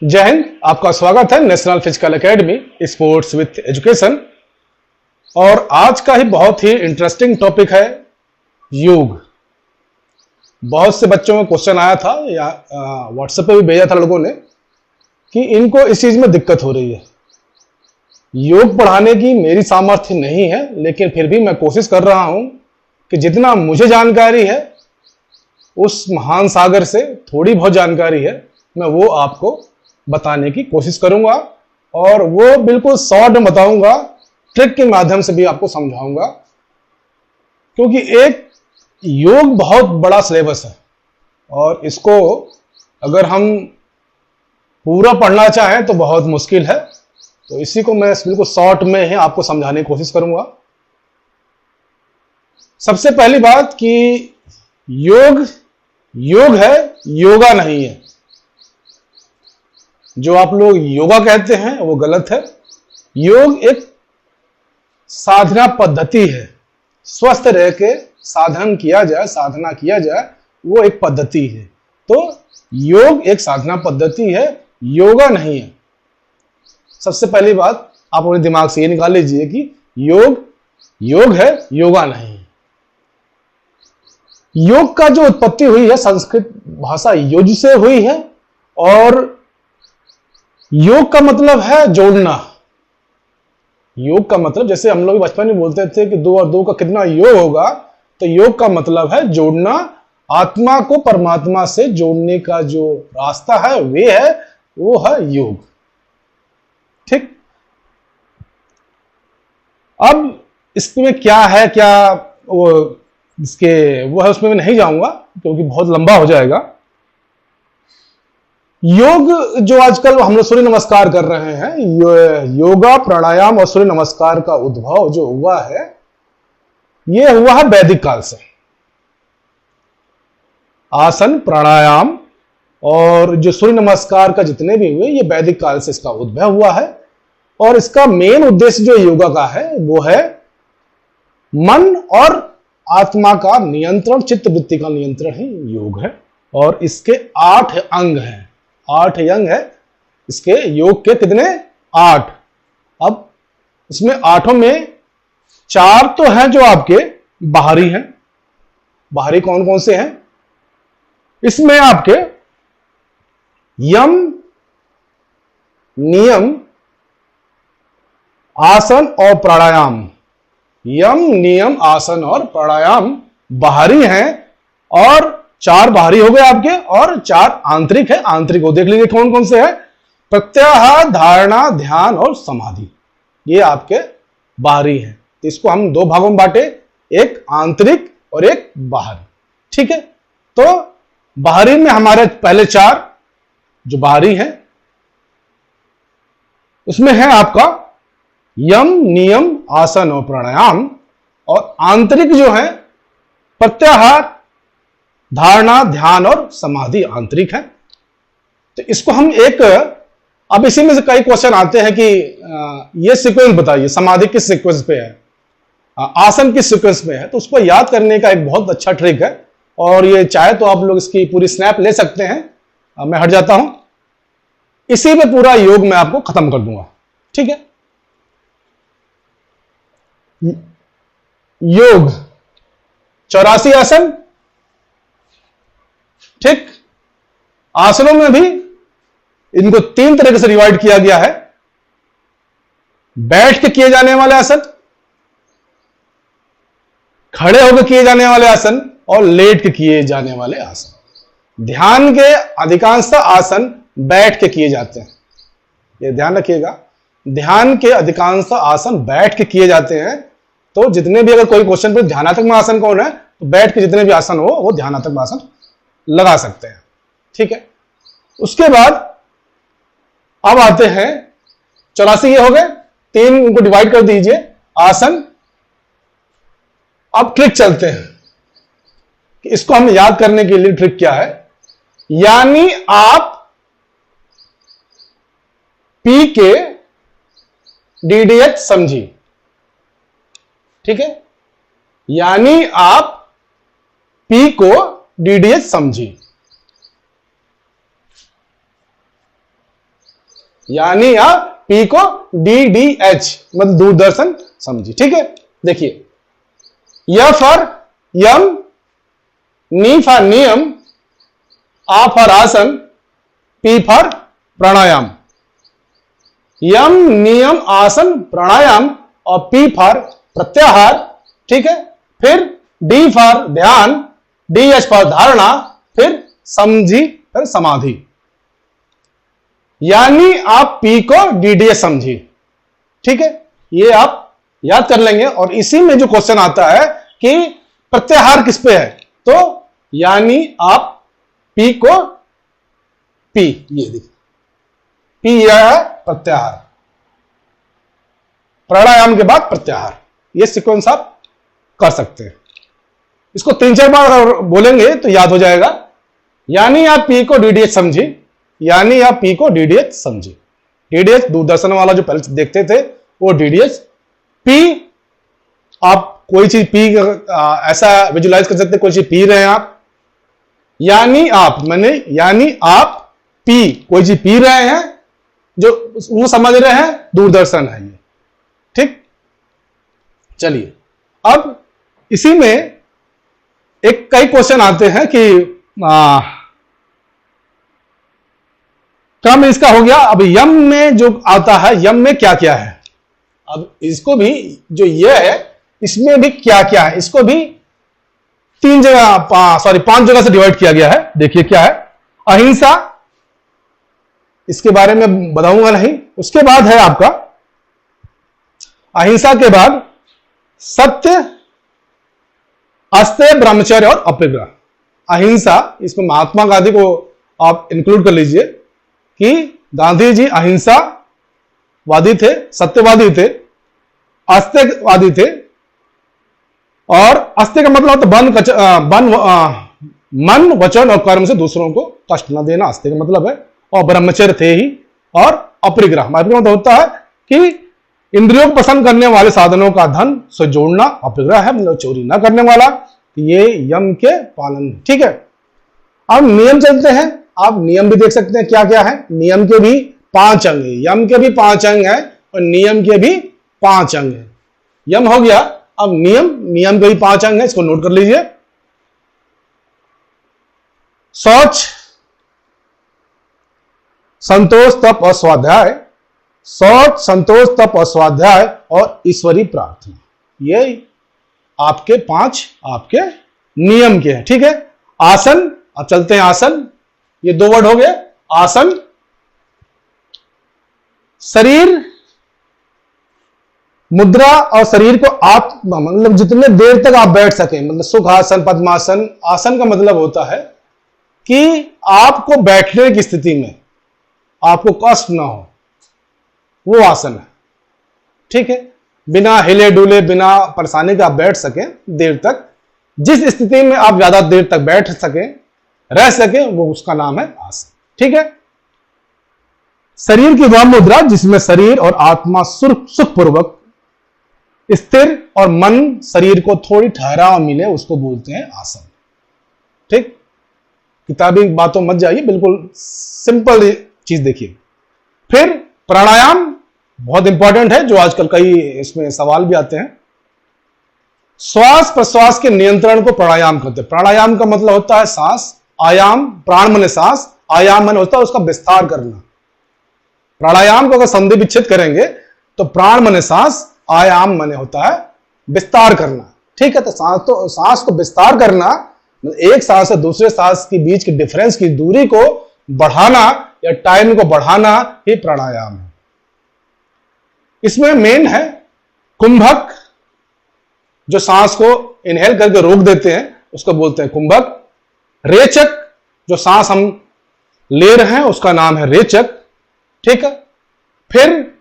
जय हिंद। आपका स्वागत है national physical academy sports with education. और आज का ही बहुत ही इंटरेस्टिंग टॉपिक है योग। बहुत से बच्चों में क्वेश्चन आया था या व्हाट्सएप पे भी भेजा था लोगों ने कि इनको इस चीज में दिक्कत हो रही है। योग पढ़ाने की मेरी सामर्थ्य नहीं है, लेकिन फिर भी मैं कोशिश कर रहा हूं कि जितना मुझे जानकारी है उस महान सागर से थोड़ी बहुत जानकारी है, मैं वो आपको बताने की कोशिश करूंगा और वो बिल्कुल शॉर्ट में बताऊंगा, ट्रिक के माध्यम से भी आपको समझाऊंगा, क्योंकि एक योग बहुत बड़ा सिलेबस है और इसको अगर हम पूरा पढ़ना चाहें तो बहुत मुश्किल है। तो इसी को मैं बिल्कुल शॉर्ट में ही आपको समझाने की कोशिश करूंगा। सबसे पहली बात कि योग योग है, योगा नहीं है। जो आप लोग योगा कहते हैं वो गलत है। योग एक साधना पद्धति है। स्वस्थ रह के साधन किया जाए, साधना किया जाए, वो एक पद्धति है। तो योग एक साधना पद्धति है, योगा नहीं है। सबसे पहली बात आप अपने दिमाग से ये निकाल लीजिए कि योग योग है, योगा नहीं है। योग का जो उत्पत्ति हुई है संस्कृत भाषा युज से हुई है और योग का मतलब है जोड़ना। योग का मतलब, जैसे हम लोग बचपन में बोलते थे कि 2 और 2 का कितना योग होगा, तो योग का मतलब है जोड़ना। आत्मा को परमात्मा से जोड़ने का जो रास्ता है वो है योग। ठीक। अब इसमें क्या है, क्या वो वो है, उसमें मैं नहीं जाऊंगा क्योंकि बहुत लंबा हो जाएगा। योग जो आजकल हम लोग सूर्य नमस्कार कर रहे हैं, योगा प्राणायाम और सूर्य नमस्कार का उद्भव जो हुआ है, ये हुआ है वैदिक काल से। आसन प्राणायाम और जो सूर्य नमस्कार का जितने भी हुए, ये वैदिक काल से इसका उद्भव हुआ है। और इसका मेन उद्देश्य जो योगा का है वो है मन और आत्मा का नियंत्रण, चित्त वृत्ति का नियंत्रण ही योग है। और इसके 8 अंग हैं। 8 अंग है इसके योग के। कितने? 8। अब इसमें 8 में 4 तो हैं जो आपके बाहरी हैं। बाहरी कौन कौन से हैं? इसमें आपके यम, नियम, आसन और प्राणायाम। यम, नियम, आसन और प्राणायाम बाहरी हैं और 4 बाहरी हो गए आपके और 4 आंतरिक है। आंतरिक को देख लीजिए कौन कौन से है। प्रत्याहार, धारणा, ध्यान और समाधि, ये आपके बाहरी हैं। तो इसको हम 2 भागों में बांटे, एक आंतरिक और एक बाहरी। ठीक है। तो बाहरी में हमारे पहले 4 जो बाहरी हैं, उसमें है आपका यम, नियम, आसन और प्राणायाम। और आंतरिक जो है प्रत्याहार, धारणा, ध्यान और समाधि आंतरिक है। तो इसको हम एक, अब इसी में से कई क्वेश्चन आते हैं कि ये सीक्वेंस बताइए, समाधि किस सीक्वेंस पे है, आसन किस सीक्वेंस में है। तो उसको याद करने का एक बहुत अच्छा ट्रिक है और ये चाहे तो आप लोग इसकी पूरी स्नैप ले सकते हैं। मैं हट जाता हूं, इसी में पूरा योग मैं आपको खत्म कर दूंगा। ठीक है। योग 84 आसन। ठीक। आसनों में भी इनको 3 तरीके से डिवाइड किया गया है। बैठ के किए जाने वाले आसन, खड़े होकर किए जाने वाले आसन और लेट के किए जाने वाले आसन। ध्यान के अधिकांशतः आसन बैठ के किए जाते हैं, ये ध्यान रखिएगा। ध्यान के अधिकांशतः आसन बैठ के किए जाते हैं। तो जितने भी, अगर कोई क्वेश्चन पे ध्यानात्मक आसन कौन है, तो बैठ के जितने भी आसन हो वो ध्यानात्मक आसन लगा सकते हैं। ठीक है। उसके बाद अब आते हैं 84 ये हो गए, 3 उनको डिवाइड कर दीजिए आसन। अब ट्रिक चलते हैं कि इसको हम याद करने के लिए ट्रिक क्या है। यानी आप पी के डीडीएच समझिए। ठीक है। यानी आप पी को डीडीएच समझिए। यानी आप पी को DDH मतलब दूरदर्शन समझिए। ठीक है, देखिए य फॉर यम, नी फॉर नियम, आ फॉर आसन, पी फॉर प्राणायाम। यम, नियम, आसन, प्राणायाम और पी फॉर प्रत्याहार। ठीक है, फिर डी फॉर ध्यान, DH फॉर धारणा, फिर समझी, फिर समाधि। यानी आप पी को DDH समझिए। ठीक है, ये आप याद कर लेंगे। और इसी में जो क्वेश्चन आता है कि प्रत्याहार किस पे है, तो यानी आप पी को पी, ये देखिए पी यह है प्रत्याहार, प्राणायाम के बाद प्रत्याहार, ये सीक्वेंस आप कर सकते हैं। इसको 3-4 बार अगर बोलेंगे तो याद हो जाएगा। यानी आप पी को DDH समझिए, यानी आप पी को DDH समझिए। DDH दूरदर्शन वाला जो पहले देखते थे वो DDH। पी, आप कोई चीज पी ऐसा विजुलाइज कर सकते हैं, कोई चीज पी रहे हैं आप, यानी आप यानी आप पी कोई चीज पी रहे हैं, जो वो समझ रहे हैं दूरदर्शन है ये। ठीक, चलिए अब इसी में एक कई क्वेश्चन आते हैं कि क्रम इसका हो गया। अब यम में जो आता है, यम में क्या क्या है, अब इसको भी जो ये है इसमें भी क्या क्या है, इसको भी 5 जगह से डिवाइड किया गया है। देखिए क्या है, अहिंसा, इसके बारे में बताऊंगा नहीं। उसके बाद है आपका अहिंसा के बाद सत्य, अस्तेय, ब्रह्मचर्य और अपरिग्रह। अहिंसा, इसमें महात्मा गांधी को आप इंक्लूड कर लीजिए कि गांधी जी अहिंसावादी थे, सत्यवादी थे, अस्तेयवादी थे। और अस्तेय का मतलब मन, वचन और कर्म से दूसरों को कष्ट न देना, अस्तेय का मतलब है। और ब्रह्मचर्य थे ही। और अपरिग्रह मतलब होता है कि इंद्रियों को पसंद करने वाले साधनों का धन से जोड़ना, अपरिग्रह है मतलब चोरी ना करने वाला। ये यम के पालन। ठीक है, अब नियम चलते हैं। आप नियम भी देख सकते हैं क्या क्या है। नियम के भी 5 अंग है, यम के भी 5 अंग है और नियम के भी 5 अंग है। यम हो गया, अब नियम के भी 5 अंग है, इसको नोट कर लीजिए। शौच, संतोष, तप और स्वाध्याय। शौच, संतोष, तप और स्वाध्याय और ईश्वरीय प्रार्थना, ये आपके 5 आपके नियम के हैं। ठीक है, आसन, अब चलते हैं आसन। ये 2 वर्ड हो गए। आसन, शरीर मुद्रा और शरीर को आप मतलब जितने देर तक आप बैठ सके, मतलब सुखासन, पद्मासन। आसन का मतलब होता है कि आपको बैठने की स्थिति में आपको कष्ट ना हो, वो आसन है। ठीक है, बिना हिले डुले, बिना परेशानी के आप बैठ सकें देर तक, जिस स्थिति में आप ज्यादा देर तक बैठ सकें, रह सकें, वो उसका नाम है आसन। ठीक है, शरीर की वह मुद्रा जिसमें शरीर और आत्मा सुखपूर्वक स्थिर और मन शरीर को थोड़ी ठहराव मिले, उसको बोलते हैं आसन। ठीक, किताबी बातों मत जाइए, बिल्कुल सिंपल चीज देखिए। फिर प्राणायाम बहुत इंपॉर्टेंट है, जो आजकल कई इसमें सवाल भी आते हैं। श्वास प्रश्वास के नियंत्रण को प्राणायाम कहते हैं। प्राणायाम का मतलब होता है सांस, आयाम, प्राण माने सांस, आयाम माने होता है उसका विस्तार करना। प्राणायाम को अगर संधि विच्छेद करेंगे तो प्राण माने सांस, आयाम माने होता है विस्तार करना। ठीक है, तो सांस को विस्तार करना, एक सांस से दूसरे सांस के बीच की डिफरेंस की दूरी को बढ़ाना या टाइम को बढ़ाना ही प्राणायाम है। इसमें मेन है कुंभक, जो सांस को इनहेल करके रोक देते हैं उसको बोलते हैं कुंभक। रेचक, जो सांस हम ले रहे हैं उसका नाम है रेचक। ठीक है, फिर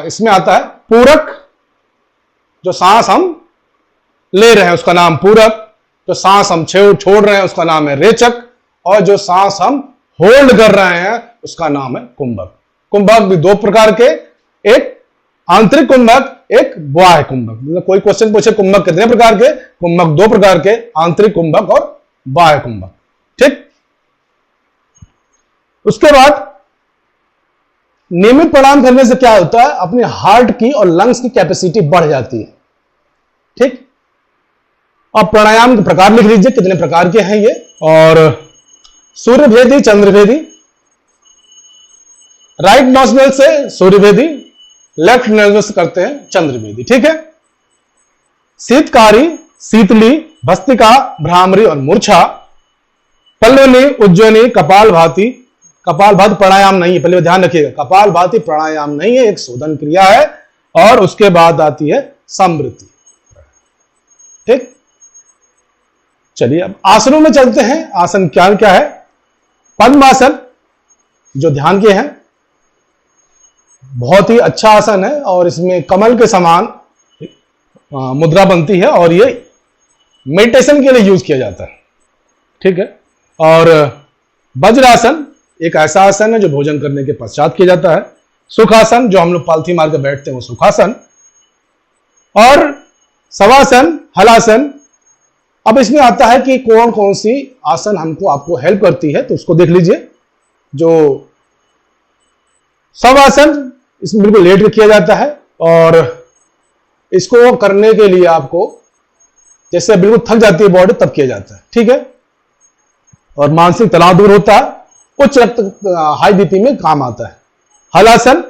इसमें आता है पूरक, जो सांस हम ले रहे हैं उसका नाम पूरक, जो सांस हम छोड़ रहे हैं उसका नाम है रेचक, और जो सांस हम होल्ड कर रहे हैं उसका नाम है कुंभक। कुंभक भी 2 प्रकार के, एक आंतरिक कुंभक, एक बाह्य कुंभक। मतलब कोई क्वेश्चन पूछे कुंभक कितने प्रकार के, कुंभक 2 प्रकार के, आंतरिक कुंभक और बाह्य कुंभक। ठीक, उसके बाद नियमित प्राणायाम करने से क्या होता है, अपने हार्ट की और लंग्स की कैपेसिटी बढ़ जाती है। ठीक, अब प्राणायाम के प्रकार लिख लीजिए, कितने प्रकार के हैं ये। और सूर्यभेदी, चंद्रभेदी, राइट नॉस्ट्रल से सूर्यभेदी, लेफ्ट नॉस्ट्रल से करते हैं चंद्रभेदी। ठीक है, शीतकारी, शीतली, भस्त्रिका, भ्रामरी और मूर्छा, पल्लवनी, उज्जयनी, कपालभाति। कपालभाति प्राणायाम नहीं है, पहले ध्यान रखिएगा, कपालभाति प्राणायाम नहीं है, एक शोधन क्रिया है। और उसके बाद आती है समृद्धि। ठीक, चलिए अब आसनों में चलते हैं। आसन क्या क्या है? पद्मासन, जो ध्यान के हैं, बहुत ही अच्छा आसन है और इसमें कमल के समान मुद्रा बनती है और ये मेडिटेशन के लिए यूज किया जाता है। ठीक है, और वज्रासन एक ऐसा आसन है जो भोजन करने के पश्चात किया जाता है। सुखासन, जो हम लोग पालथी मार के बैठते हैं, वो सुखासन। और शवासन, हलासन। अब इसमें आता है कि कौन कौन सी आसन हमको आपको हेल्प करती है, तो उसको देख लीजिए। जो शवासन, इसमें बिल्कुल लेट के किया जाता है और इसको करने के लिए आपको जैसे बिल्कुल थक जाती है बॉडी, तब किया जाता है। ठीक है, और मानसिक तनाव दूर होता है, उच्च रक्त हाई बीपी में काम आता है। हलासन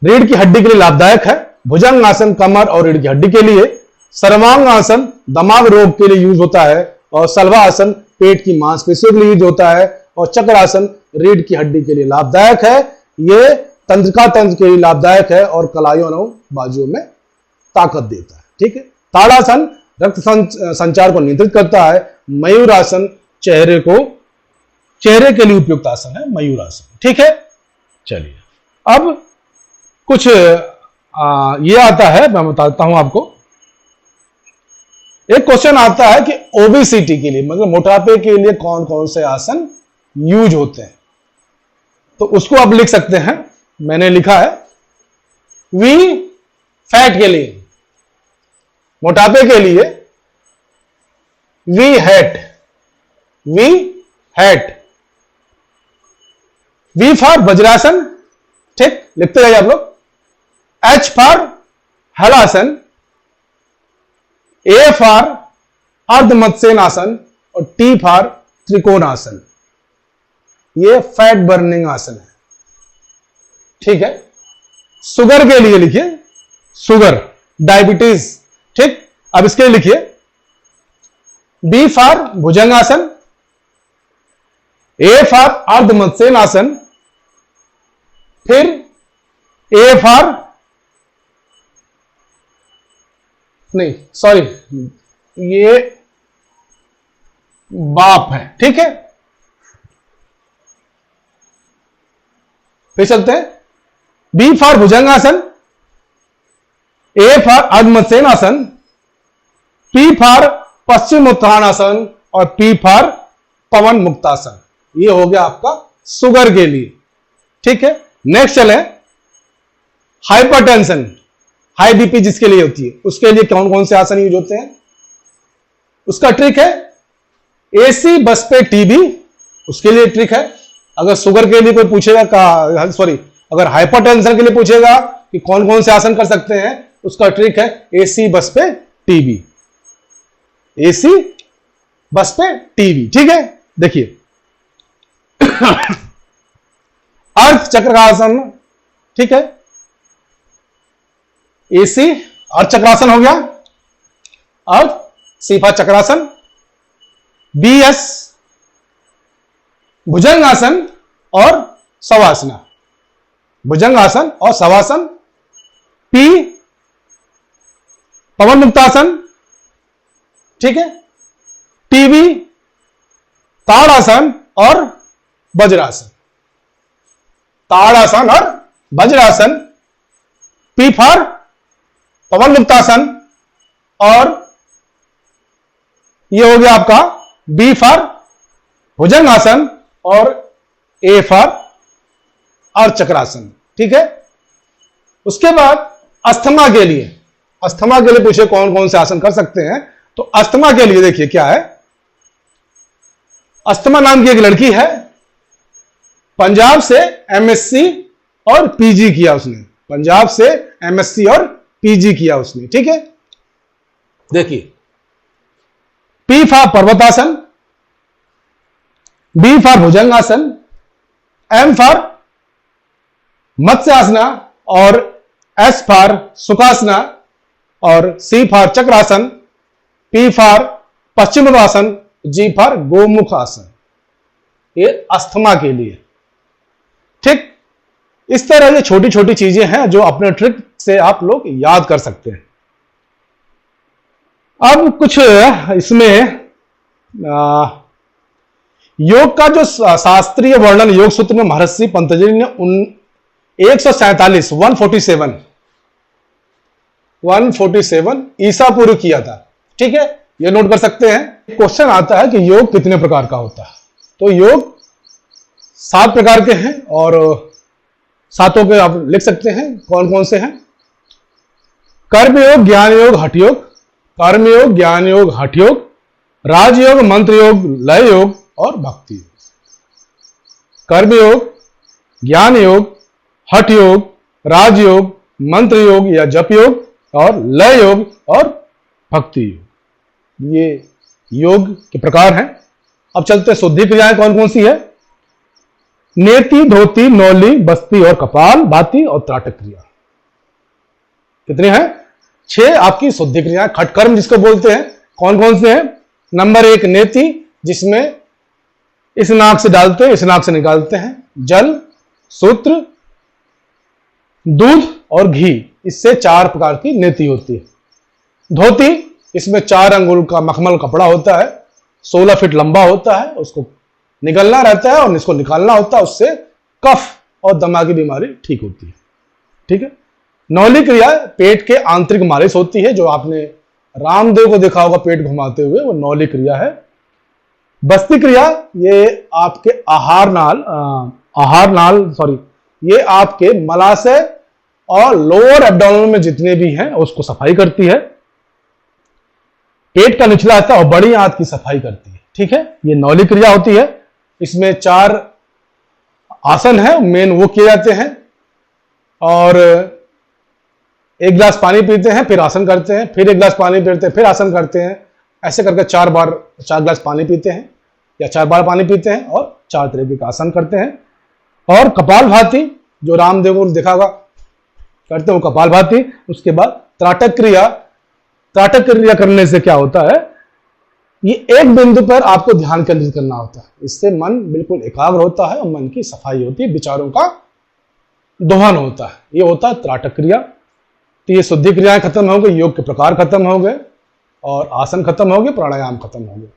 रीढ़ की हड्डी के लिए लाभदायक है। भुजंग आसन कमर और रीढ़ की हड्डी के लिए। सर्वांग आसन दिमाग रोग के लिए यूज होता है। और सलवा आसन पेट की मांसपेशियों के लिए यूज होता है। और चक्रासन रीढ़ की हड्डी के लिए लाभदायक है। ये तंत्रिका तंत्र के लिए लाभदायक है और कलाइयों और बाजुओं में ताकत देता है। ठीक है, ताड़ासन रक्त संचार को नियंत्रित करता है। मयूरासन चेहरे के लिए उपयुक्त आसन है, मयूरासन। ठीक है, चलिए अब कुछ ये आता है, मैं बताता हूं आपको। एक क्वेश्चन आता है कि ओबेसिटी के लिए, मतलब मोटापे के लिए कौन कौन से आसन यूज होते हैं, तो उसको आप लिख सकते हैं। मैंने लिखा है वी फैट के लिए, मोटापे के लिए V hat, V for Vajrasana. ठीक, लिखते जाइए आप लोग। H for Halasana, A for Ardhamatsyen asana और टी फॉर त्रिकोणासन। ये फैट बर्निंग आसन है। ठीक है, शुगर के लिए लिखिए, शुगर डायबिटीज। ठीक, अब इसके लिए लिखिए B for Bhujangasana, A for Ardhamatsyen asana, फिर ए फॉर नहीं सॉरी ये बाप है। ठीक है, फिर चलते हैं। B for Bhujangasana, A for Ardhamatsyen asana, P for पश्चिम उत्थानासन और पी फॉर पवन मुक्तासन। ये हो गया आपका शुगर के लिए। ठीक है, नेक्स्ट चले हाइपरटेंशन, हाई बीपी जिसके लिए होती है, उसके लिए कौन कौन से आसन यूज होते हैं। उसका ट्रिक है एसी बस पे टीबी, उसके लिए ट्रिक है। अगर शुगर के लिए कोई पूछेगा, सॉरी अगर हाइपरटेंशन के लिए पूछेगा कि कौन कौन से आसन कर सकते हैं, उसका ट्रिक है एसी बस पे टीबी, एसी बस पे टीबी। ठीक है, देखिए अर्थ चक्रासन। ठीक है, एसी अर्थ चक्रासन हो गया, अर्थ सीफा चक्रासन। बीएस भुजंगासन और शवासना, भुजंगासन और शवासन। पी पवन मुक्तासन। ठीक है, टीवी ताड़ासन और वज्रासन, ताड़ासन और वज्रासन। पी फॉर पवन मुक्तासन और ये हो गया आपका बी फॉर भुजंगासन और ए फॉर अर्थ चक्रासन। ठीक है, उसके बाद अस्थमा के लिए, अस्थमा के लिए पूछे कौन कौन से आसन कर सकते हैं, तो अस्थमा के लिए देखिए क्या है। अस्थमा नाम की एक लड़की है, पंजाब से एमएससी और पीजी किया उसने, पंजाब से एमएससी और पीजी किया उसने। ठीक है, देखिए, P for Parvatasana, B for Bhujangasana, M for Matsyasana और एस फॉर सुखासना और C for Chakrasana, P for Paschimottanasana, G for Gomukh asana. ये अस्थमा के लिए। ठीक, इस तरह ये छोटी छोटी चीजें हैं जो अपने ट्रिक से आप लोग याद कर सकते हैं। अब कुछ इसमें योग का जो शास्त्रीय वर्णन योग सूत्र में महर्षि पतंजलि ने 147 ईसा पूर्व किया था। ठीक है, ये नोट कर सकते हैं। क्वेश्चन आता है कि योग कितने प्रकार का होता है, तो योग 7 प्रकार के हैं और सातों के आप लिख सकते हैं कौन कौन से हैं। कर्म योग, ज्ञान योग, हठ योग, कर्म योग, ज्ञान योग, हठ योग, राजयोग, मंत्र योग, लय योग और भक्ति योग। कर्म योग, ज्ञान योग, हठ योग, राजयोग, मंत्र योग या जप योग और लय योग और भक्ति योग, ये योग के प्रकार हैं। अब चलते शुद्धि क्रियाएं कौन कौन सी है। नेति, धोती, नौली, बस्ती और कपाल भाती और त्राटक क्रिया। कितने हैं? 6 आपकी शुद्धि क्रियाएं, खटकर्म जिसको बोलते हैं। कौन कौन से हैं? नंबर 1 नेति, जिसमें इस नाक से डालते हैं, इस नाक से निकालते हैं। जल, सूत्र, दूध और घी, इससे 4 प्रकार की नेति होती है। धोती, इसमें 4 अंगुल का मखमल कपड़ा होता है, 16 फीट लंबा होता है, उसको निकलना रहता है और इसको निकालना होता है, उससे कफ और दमा की बीमारी ठीक होती है। ठीक है। नौली क्रिया पेट के आंतरिक मालिश होती है, जो आपने रामदेव को देखा होगा पेट घुमाते हुए, वो नौली क्रिया है। बस्ती क्रिया, ये आपके ये आपके मलाशय और लोअर एब्डोमेन में जितने भी हैं उसको सफाई करती है। पेट का निचला हिस्सा और बड़ी आंत की सफाई करती है। ठीक है, ये नौली क्रिया होती है। इसमें 4 आसन है, मेन वो किए जाते हैं। और 1 गिलास पानी पीते हैं, फिर आसन करते हैं, फिर 1 गिलास पानी पीते हैं, फिर आसन करते हैं। ऐसे करके 4 गिलास पानी पीते हैं या 4 बार पानी पीते हैं और 4 तरीके का आसन करते हैं। और कपाल भाती, जो रामदेव को देखा होगा करते हैं, वो कपाल भाती। उसके बाद त्राटक क्रिया। त्राटक क्रिया करने से क्या होता है, ये एक बिंदु पर आपको ध्यान केंद्रित करना होता है। इससे मन बिल्कुल एकाग्र होता है और मन की सफाई होती है, विचारों का दोहन होता है। ये होता है त्राटक क्रिया। तो ये शुद्धि क्रियाएं खत्म हो गई, योग के प्रकार खत्म हो गए और आसन खत्म हो गए, प्राणायाम खत्म हो गए।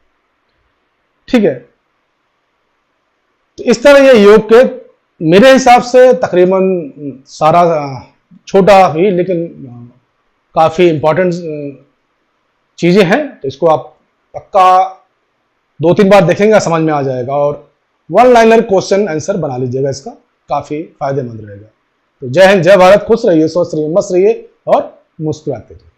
ठीक है, तो इस तरह ये योग के मेरे हिसाब से तकरीबन सारा छोटा ही लेकिन काफी इंपॉर्टेंट चीजें हैं। तो इसको आप पक्का 2-3 बार देखेंगे, समझ में आ जाएगा। और 1 लाइनर क्वेश्चन आंसर बना लीजिएगा, इसका काफी फायदेमंद रहेगा। तो जय हिंद, जय भारत, खुश रहिए, स्वस्थ रहिए, मस्त रहिए और मुस्कुराते रहिए।